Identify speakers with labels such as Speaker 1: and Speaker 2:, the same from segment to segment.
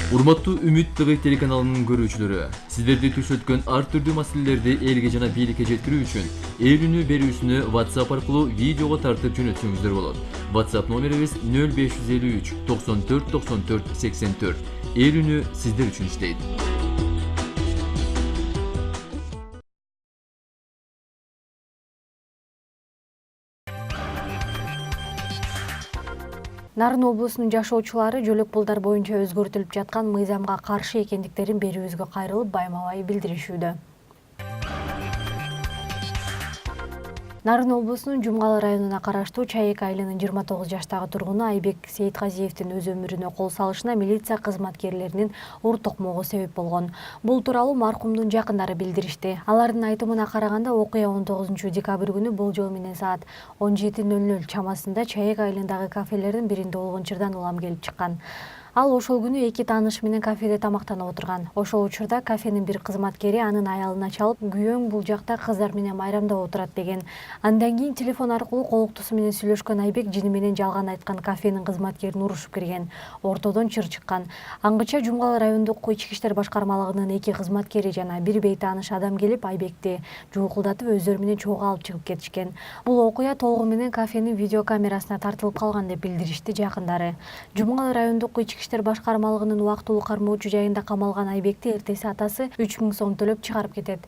Speaker 1: Урматтуу Үмүт ТВ телеканалынын көрүүчүлөрү, сиздерди түш өткөн ар түрдүү маселелерди элге жана бийликке жеткирүү үчүн ээлүүнү берүүсүнү WhatsApp аркылуу видеого тартып жөнөтсөңүздөр болот. WhatsApp номерибиз 0553 94 94 84. Ээлүүнү сиздер үчүн иштейт.
Speaker 2: Нарын облусунун жашоочулары жөлөк пулдар боюнча өзгөртүлүп жаткан мыйзамга каршы экендиктерин берүүбүзгө кайрылып баймабай билдиришүүдө. Нарын облусунун Жумгалы районуна караштуу Чайек айылынын 29 жаштагы тургуну Айбек Сейитказиевдин өз өмүрүнө кол салышына милиция кызматкерлеринин ур токмогу себеп болгон. Бул тууралуу маркумдун жакындары билдиришти. Алардын айтымына караганда окуя 19 декабрь күнү болжол менен саат 17:00 чамасында Чайек айылындагы кафелердин биринде улгунчурдан улам келип чыккан. Ал ошол күнү эки тааныш менен кафеде тамактанып отурган. Ошол учурда кафенин бир кызматкери анын аялына чалып, "Күйөөң бул жакта кыздар менен майрамдап отурат" деген. Андан кийин телефон аркылуу колуктусу менен сүйлөшкөн Айбек жини менен жалган айткан кафенин кызматкерин урушуп кирген. Ортодон чыр чыккан. Аңгыча Жумгалы райондук ички иштер башкармалыгынын эки кызматкери жана бир бейтааныш адам келип Айбекти жуукулдатып өздөрү менен чогуу алып чыгып кетишкен. Бул окуя толугу менен кафенин видеокамерасына тартылып калган деп билдиришти жакындары. Жумгалы райондук ички иштер башкармалыгынын убактылуу кармоочу жайында камалган Айбекти эртеси атасы 3000 сом төлөп чыгарып кетет.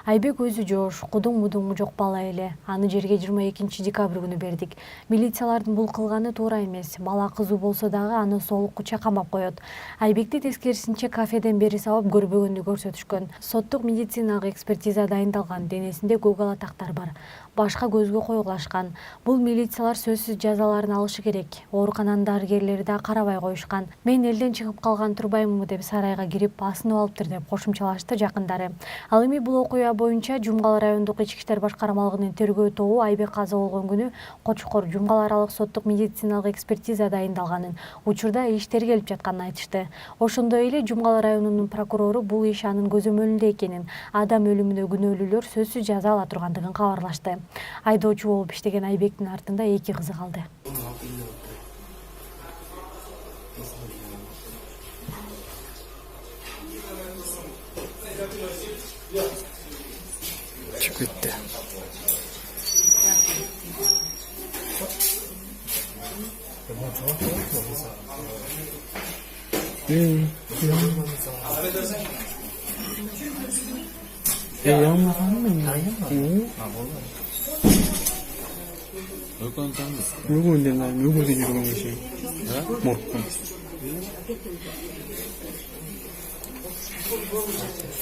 Speaker 2: Айбек өзү жош, кудуң-мудуңу жок бала эле. Аны жерге 22 декабрь күнү бердик. Милициялардын бул кылганы туура эмес. Бала кызуу болсо дагы аны соолуккуча камап коет. Айбекти тескерисинче кафеден бери сабап көрбөгөндү көрсөтүшкөн. Соттук медициналык экспертиза дайындалган. Денесинде көк алатактар бар. Башка көзгө коюлашкан. Бул милициялар сөзсүз жазаларын алышы керек. Оорукананын дарыгерлери да карабай коюшкан. Мен элден чыгып калган турбаймынбы деп сарайга кирип асынып алыптыр деп кошумчалашты жакындары. Ал эми бул окуя боюнча Жумгалы райондук ички иштер башкармалыгынын тергөө тобу Айбек каза болгон күнү Кочкор Жумгалы аралык соттук медициналык экспертиза дайындалганын, учурда иштер келип жатканын айтышты. Ошондой эле Жумгалы районунун прокурору бул иш анын көзөмөлүндө экенин, адам өлүмүнө күнөөлүүлөр сөзсүз жаза ала тургандыгын кабарлашты. Айдоочу болуп иштеген Айбектин артында эки кызы калды.
Speaker 3: Çık bitti.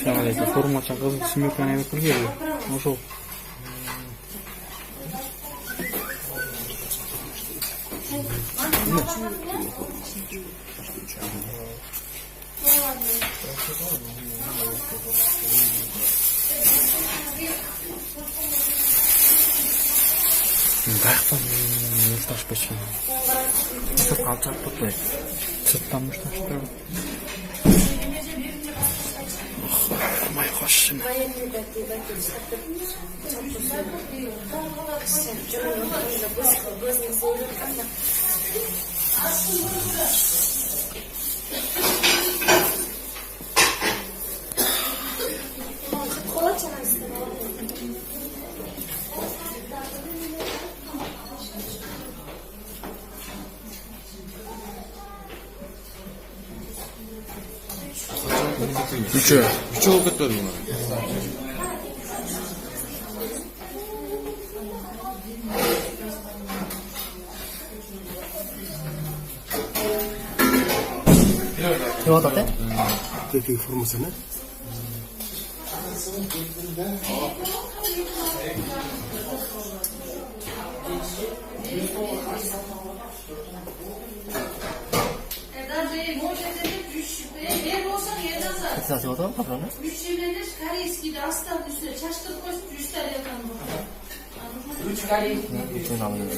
Speaker 3: Жаңағыдай форматша қызыл семерканы айдап кірген ошол. Бақтан мұшташ бәшкен. Сырт алчақ бұттай. Сырттан мұшташ тұрып. Май қошым. Üçü oldu da bunlar. Ne oldu da? Teknik formasını. Nasıl oldu patronu?
Speaker 4: Müşteriler Koreyski'de aslan üstüne çaştırıp koyup 100 TL yakan bu. 3 kare.
Speaker 3: Bütün alıyoruz.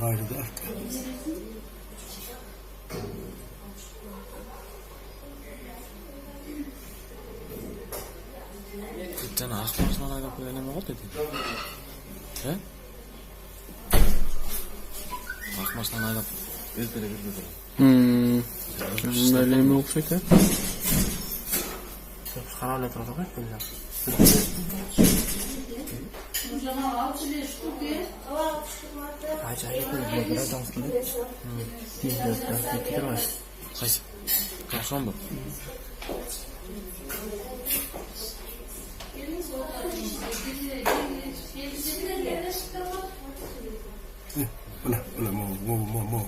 Speaker 3: Gayrı da arttı. Cana akmasından ayrılıp öyle oldu dedi. He? Akmasından ayrılıp özbele böyle mi okşaydı? Kararlı etrafı kaç böyle? Acayip böyle biraz dans gibi. Değil mi? Hayır. Kalkan bu. Mo.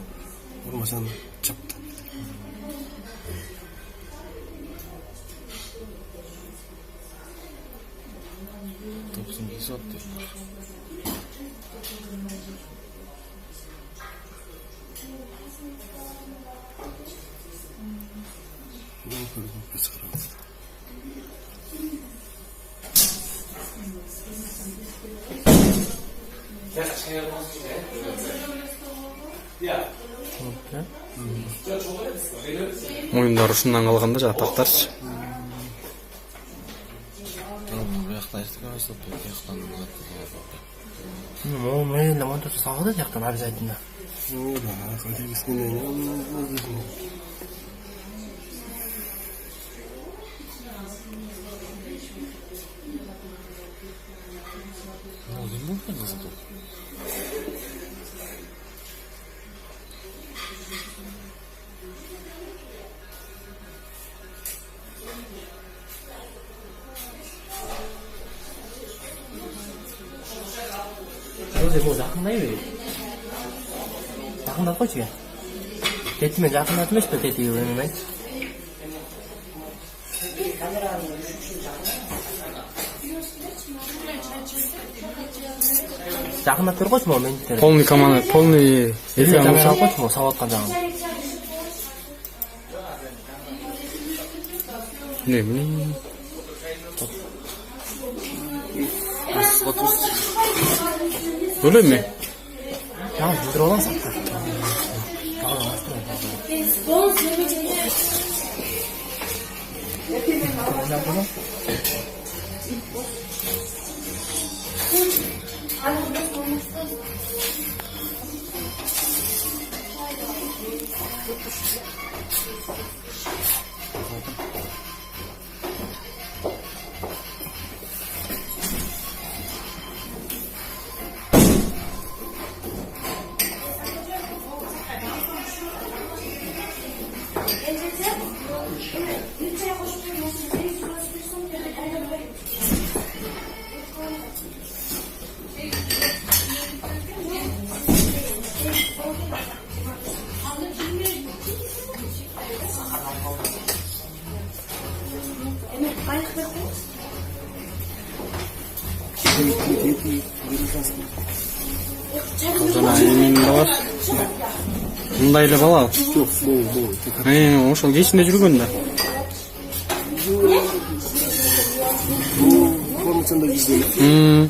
Speaker 3: Ormasan çaptı. Topsun giysi attı.
Speaker 5: Oyunlar ушундан калганда жатактарчы.
Speaker 3: Мен ламанту сагыды жактан обязательно. 요새 뭐 жақындай 왜? жақындап қойшы ке. Тетімен жақындатып емес пе тетіге өңімей? жақындап бер қойшы ма мен?
Speaker 5: Полный команда, полный
Speaker 3: эфир алып қойшы ма сауатқан жағын?
Speaker 5: Не bileyim. Öyle mi?
Speaker 3: Ya yüzdür olan sattı.
Speaker 5: Жана эмне бар? Мындай эле бала.
Speaker 3: Жоқ, бұл.
Speaker 5: Ошол кечинде жүргөн да.
Speaker 3: Бұл формасында жүзден.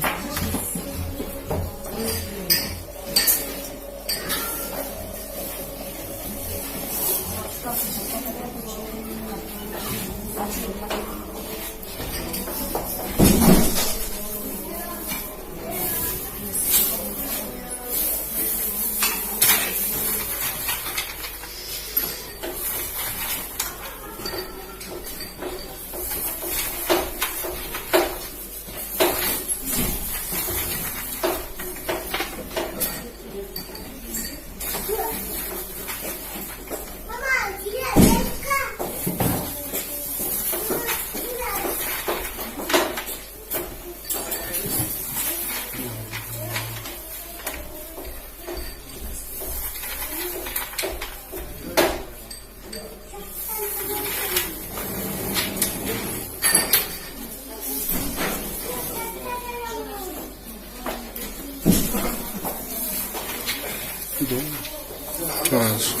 Speaker 5: Хорошо.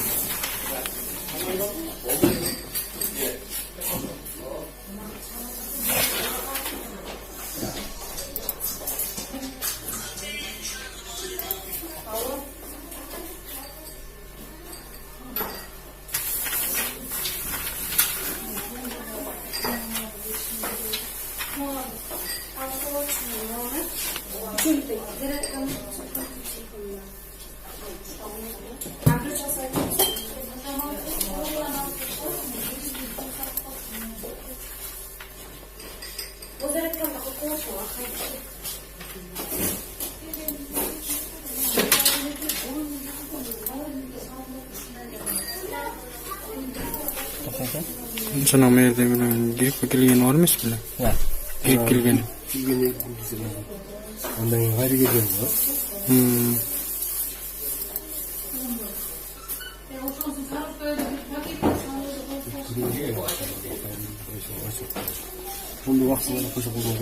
Speaker 5: Sana merde bilen girip kelgen var mı bile?
Speaker 3: Ya.
Speaker 5: Girip kelgen.
Speaker 3: Yine ondan gayrı geliyor. Bunu vaktinde koşup oldu mu?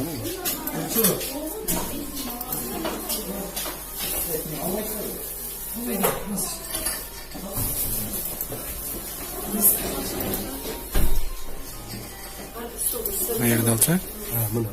Speaker 5: Nerede alacak?
Speaker 3: Ha, bunu.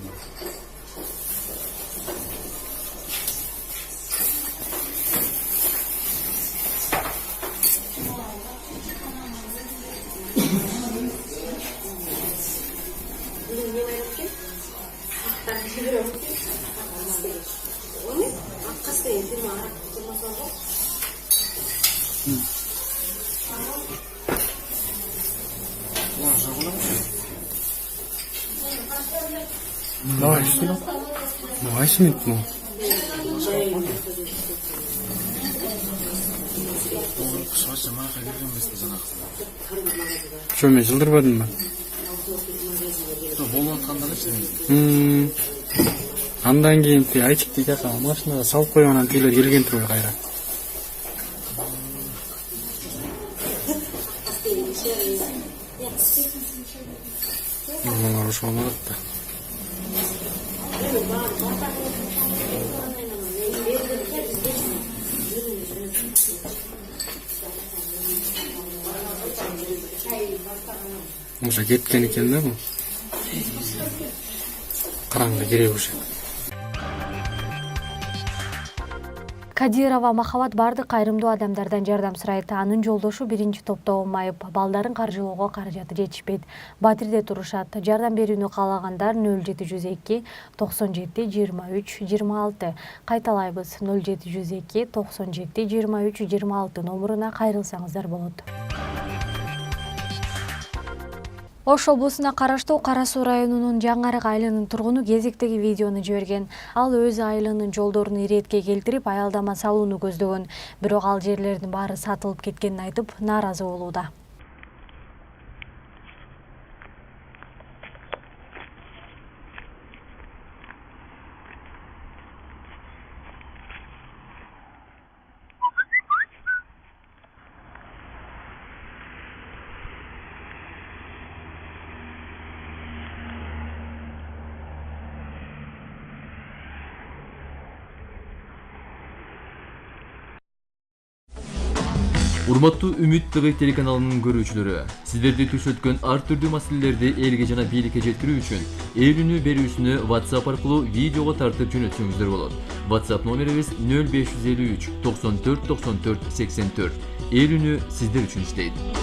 Speaker 5: Maaş mı bu? Şöyle yıldırmadın mı? Andan keyin ayçık deydi aka машинага салып койгонан тейлер келген турбай кайра. Мага ошо болот да. Уже кеткен экен да бул. Караңгы керек уже.
Speaker 2: Кадирова Махабат бардык кайрымдуу адамдардан жардам сурайт. Анын жолдошу биринчи топто болмайып, балдарын каржылоого каражаты жетишпейт. Батирде турушат. Жардам берүүнү каалагандар 0702 97 23 26. Кайталайбыз 0702 97 23 26 номуруна кайрылсаңыздар болот. Ош облусуна караштуу Кара Суу районунун Жаңарык айылынын тургуну кезектеги видеону жиберген. Ал өз айылынын жолдорун иретке келтирип, аялдама салууну көздөгөн. Бирок ал жерлердин баары сатылып кеткенин айтып, нааразы болууда.
Speaker 1: Урматтуу Үмүт ТV телеканалынын көрүүчүлөрү, сиздерди түш өткөн ар түрдүү маселелерди элге жана бийликке жеткирүү үчүн ээлүүнү берүүсүнү WhatsApp аркылуу видеого тартып жөнөтсөңүздөр болот. WhatsApp номерибиз 0553 94 94 84. Ээлүүнү сиздер үчүн иштейт.